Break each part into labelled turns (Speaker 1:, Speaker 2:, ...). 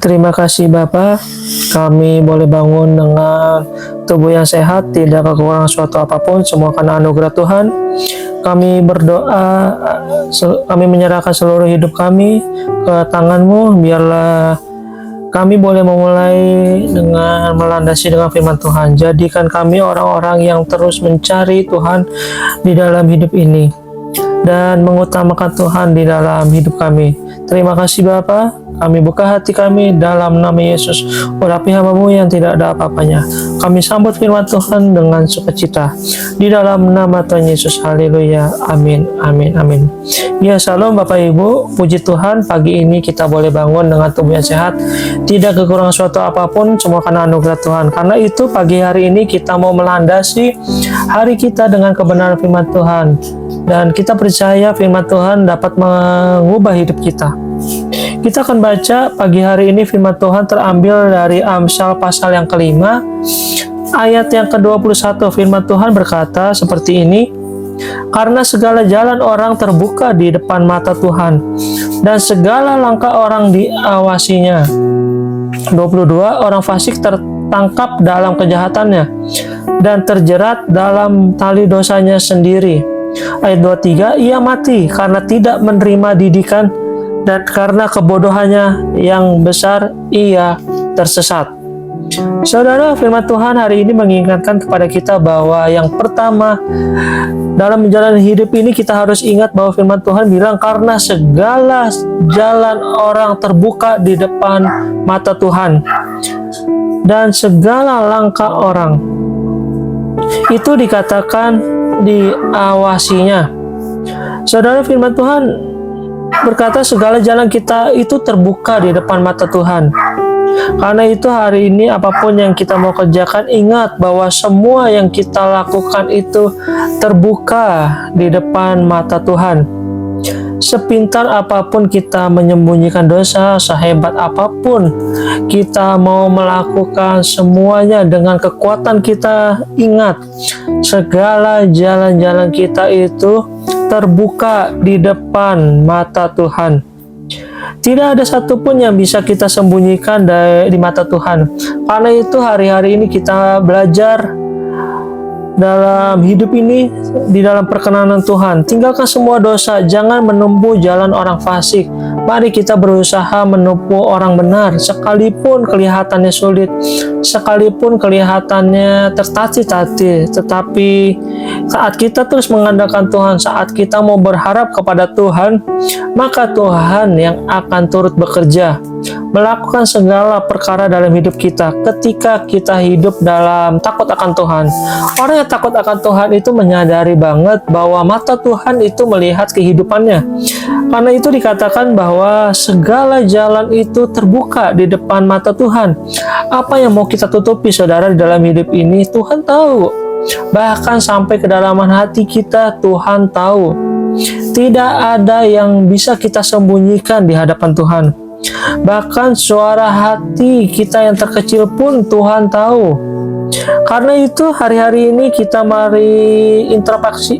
Speaker 1: Terima kasih Bapak, kami boleh bangun dengan tubuh yang sehat, tidak kekurangan suatu apapun, semua karena anugerah Tuhan. Kami berdoa, kami menyerahkan seluruh hidup kami ke tangan-Mu, biarlah kami boleh memulai dengan melandasi dengan firman Tuhan. Jadikan kami orang-orang yang terus mencari Tuhan di dalam hidup ini dan mengutamakan Tuhan di dalam hidup kami. Terima kasih Bapa, kami buka hati kami dalam nama Yesus. Urapi hamba-Mu yang tidak ada apa-apanya. Kami sambut firman Tuhan dengan sukacita. Di dalam nama Tuhan Yesus, haleluya, amin, amin, amin. Ya, salam Bapak Ibu, puji Tuhan, pagi ini kita boleh bangun dengan tubuh yang sehat, tidak kekurangan suatu apapun, semua karena anugerah Tuhan. Karena itu pagi hari ini kita mau melandasi hari kita dengan kebenaran firman Tuhan. Dan kita percaya firman Tuhan dapat mengubah hidup kita. Kita akan baca pagi hari ini firman Tuhan terambil dari Amsal pasal yang kelima, ayat yang ke-21. Firman Tuhan berkata seperti ini, karena segala jalan orang terbuka di depan mata Tuhan, dan segala langkah orang diawasinya. 22. Orang fasik tertangkap dalam kejahatannya, dan terjerat dalam tali dosanya sendiri. Ayat 23, ia mati karena tidak menerima didikan, dan karena kebodohannya yang besar ia tersesat. Saudara, firman Tuhan hari ini mengingatkan kepada kita bahwa yang pertama dalam menjalani hidup ini kita harus ingat bahwa firman Tuhan bilang karena segala jalan orang terbuka di depan mata Tuhan, dan segala langkah orang itu dikatakan diawasinya. Saudara, firman Tuhan berkata segala jalan kita itu terbuka di depan mata Tuhan. Karena itu hari ini apapun yang kita mau kerjakan, ingat bahwa semua yang kita lakukan itu terbuka di depan mata Tuhan. Sepintar apapun kita menyembunyikan dosa, sehebat apapun kita mau melakukan semuanya dengan kekuatan kita, ingat segala jalan-jalan kita itu terbuka di depan mata Tuhan. Tidak ada satupun yang bisa kita sembunyikan di mata Tuhan. Karena itu hari-hari ini kita belajar dalam hidup ini di dalam perkenanan Tuhan. Tinggalkan semua dosa, jangan menempuh jalan orang fasik. Mari kita berusaha menempuh orang benar, sekalipun kelihatannya sulit, sekalipun kelihatannya tertatih-tatih. Tetapi saat kita terus mengandalkan Tuhan, saat kita mau berharap kepada Tuhan, maka Tuhan yang akan turut bekerja, melakukan segala perkara dalam hidup kita ketika kita hidup dalam takut akan Tuhan. Orang yang takut akan Tuhan itu menyadari banget bahwa mata Tuhan itu melihat kehidupannya. Karena itu dikatakan bahwa segala jalan itu terbuka di depan mata Tuhan. Apa yang mau kita tutupi saudara di dalam hidup ini, Tuhan tahu. Bahkan sampai kedalaman hati kita, Tuhan tahu. Tidak ada yang bisa kita sembunyikan di hadapan Tuhan. Bahkan suara hati kita yang terkecil pun Tuhan tahu. Karena itu hari-hari ini kita mari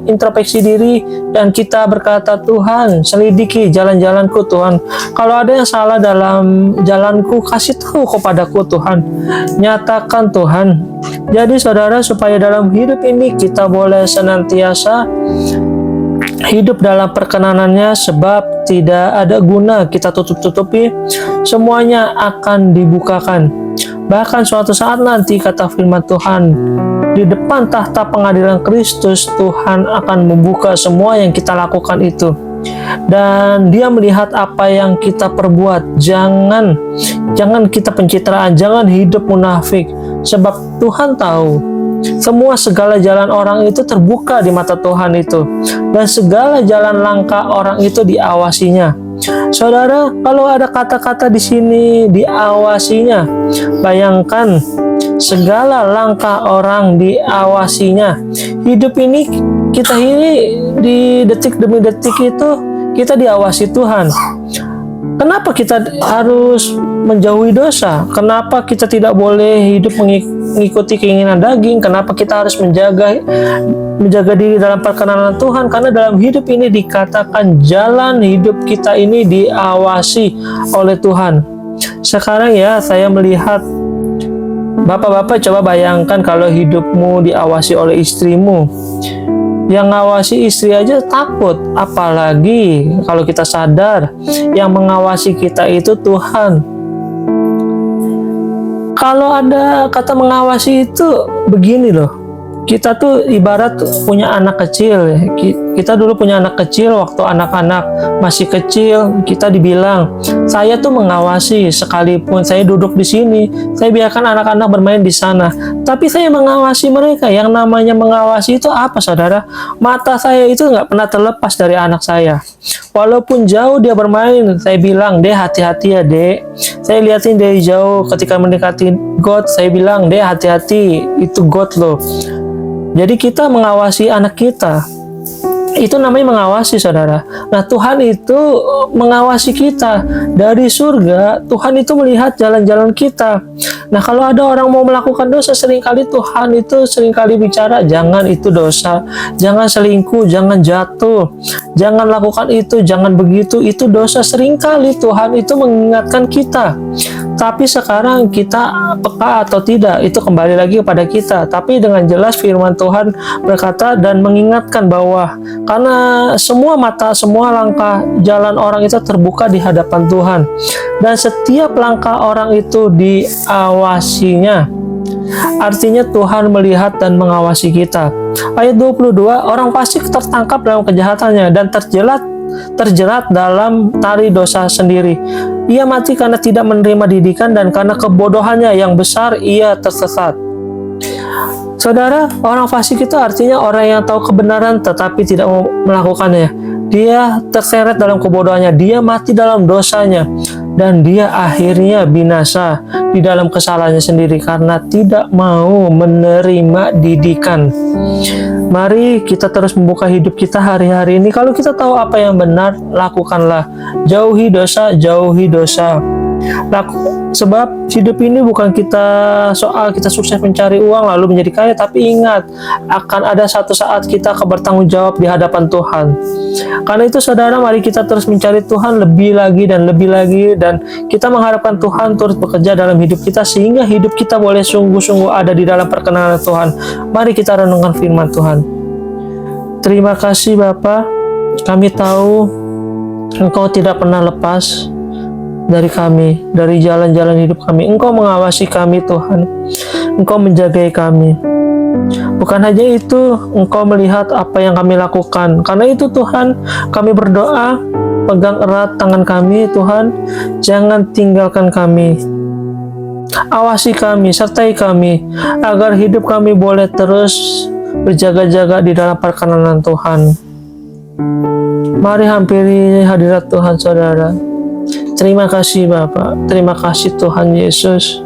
Speaker 1: introspeksi diri dan kita berkata, Tuhan selidiki jalan-jalanku Tuhan. Kalau ada yang salah dalam jalanku, kasih tahu kepadaku Tuhan. Nyatakan Tuhan. Jadi saudara, supaya dalam hidup ini kita boleh senantiasa hidup dalam perkenanannya, sebab tidak ada guna kita tutup-tutupi, semuanya akan dibukakan. Bahkan suatu saat nanti, kata firman Tuhan, di depan tahta pengadilan Kristus, Tuhan akan membuka semua yang kita lakukan itu. Dan Dia melihat apa yang kita perbuat. Jangan kita pencitraan, jangan hidup munafik, sebab Tuhan tahu semua segala jalan orang itu terbuka di mata Tuhan itu, dan segala jalan langkah orang itu diawasinya. Saudara, kalau ada kata-kata di sini diawasinya, bayangkan segala langkah orang diawasinya. Hidup ini kita ini di detik demi detik itu kita diawasi Tuhan. Kenapa kita harus menjauhi dosa? Kenapa kita tidak boleh hidup mengikuti keinginan daging? Kenapa kita harus menjaga diri dalam perkenanan Tuhan? Karena dalam hidup ini dikatakan jalan hidup kita ini diawasi oleh Tuhan. Sekarang ya saya melihat, bapak-bapak coba bayangkan kalau hidupmu diawasi oleh istrimu. Yang ngawasi istri aja takut, apalagi kalau kita sadar yang mengawasi kita itu Tuhan. Kalau ada kata mengawasi itu begini loh, kita tuh ibarat punya anak kecil ya. Kita dulu punya anak kecil, waktu anak-anak masih kecil kita dibilang, saya tuh mengawasi, sekalipun saya duduk di sini, saya biarkan anak-anak bermain di sana, tapi saya mengawasi mereka. Yang namanya mengawasi itu apa, saudara? Mata saya itu nggak pernah terlepas dari anak saya. Walaupun jauh dia bermain, saya bilang, "Dek, hati-hati ya, Dek." Saya liatin dari jauh, ketika mendekati got, saya bilang, "Dek, hati-hati, itu got loh." Jadi kita mengawasi anak kita. Itu namanya mengawasi, saudara. Nah, Tuhan itu mengawasi kita. Dari surga, Tuhan itu melihat jalan-jalan kita. Nah, kalau ada orang mau melakukan dosa, seringkali Tuhan itu seringkali bicara, jangan itu dosa, jangan selingkuh, jangan jatuh, jangan lakukan itu, jangan begitu, itu dosa. Seringkali Tuhan itu mengingatkan kita. Tapi sekarang kita peka atau tidak, itu kembali lagi kepada kita. Tapi dengan jelas firman Tuhan berkata dan mengingatkan bahwa karena semua mata, semua langkah jalan orang itu terbuka di hadapan Tuhan. Dan setiap langkah orang itu diawasinya. Artinya Tuhan melihat dan mengawasi kita. Ayat 22, orang fasik tertangkap dalam kejahatannya dan terjerat dalam tari dosa sendiri. Ia mati karena tidak menerima didikan, dan karena kebodohannya yang besar ia tersesat. Saudara, orang fasik itu artinya orang yang tahu kebenaran tetapi tidak mau melakukannya. Dia terseret dalam kebodohannya, dia mati dalam dosanya, dan dia akhirnya binasa di dalam kesalahannya sendiri karena tidak mau menerima didikan. Mari kita terus membuka hidup kita hari-hari ini. Kalau kita tahu apa yang benar, lakukanlah. Jauhi dosa, jauhi dosa. Sebab hidup ini bukan soal kita sukses mencari uang lalu menjadi kaya, tapi ingat, akan ada satu saat kita akan bertanggung jawab di hadapan Tuhan. Karena itu saudara, mari kita terus mencari Tuhan lebih lagi dan lebih lagi, dan kita mengharapkan Tuhan turut bekerja dalam hidup kita sehingga hidup kita boleh sungguh-sungguh ada di dalam perkenanan Tuhan. Mari kita renungkan firman Tuhan. Terima kasih Bapa, kami tahu Engkau tidak pernah lepas dari kami, dari jalan-jalan hidup kami. Engkau mengawasi kami Tuhan, Engkau menjagai kami. Bukan hanya itu, Engkau melihat apa yang kami lakukan. Karena itu Tuhan, kami berdoa, pegang erat tangan kami Tuhan, jangan tinggalkan kami. Awasi kami, sertai kami, agar hidup kami boleh terus berjaga-jaga di dalam perkenanan Tuhan. Mari hampiri hadirat Tuhan saudara. Terima kasih Bapak, terima kasih Tuhan Yesus.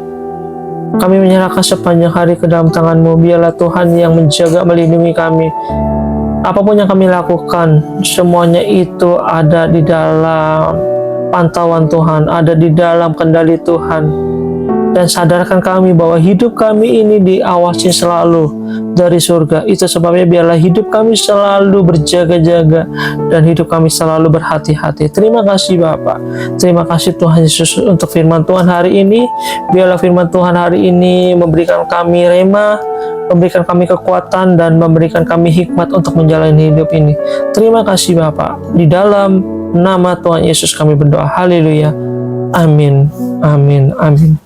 Speaker 1: Kami menyerahkan sepanjang hari ke dalam tangan-Mu. Biarlah Tuhan yang menjaga, melindungi kami. Apapun yang kami lakukan, semuanya itu ada di dalam pantauan Tuhan, ada di dalam kendali Tuhan. Dan sadarkan kami bahwa hidup kami ini diawasi selalu dari surga. Itu sebabnya biarlah hidup kami selalu berjaga-jaga dan hidup kami selalu berhati-hati. Terima kasih Bapak. Terima kasih Tuhan Yesus untuk firman Tuhan hari ini. Biarlah firman Tuhan hari ini memberikan kami rema, memberikan kami kekuatan, dan memberikan kami hikmat untuk menjalani hidup ini. Terima kasih Bapak. Di dalam nama Tuhan Yesus kami berdoa. Haleluya. Amin. Amin. Amin.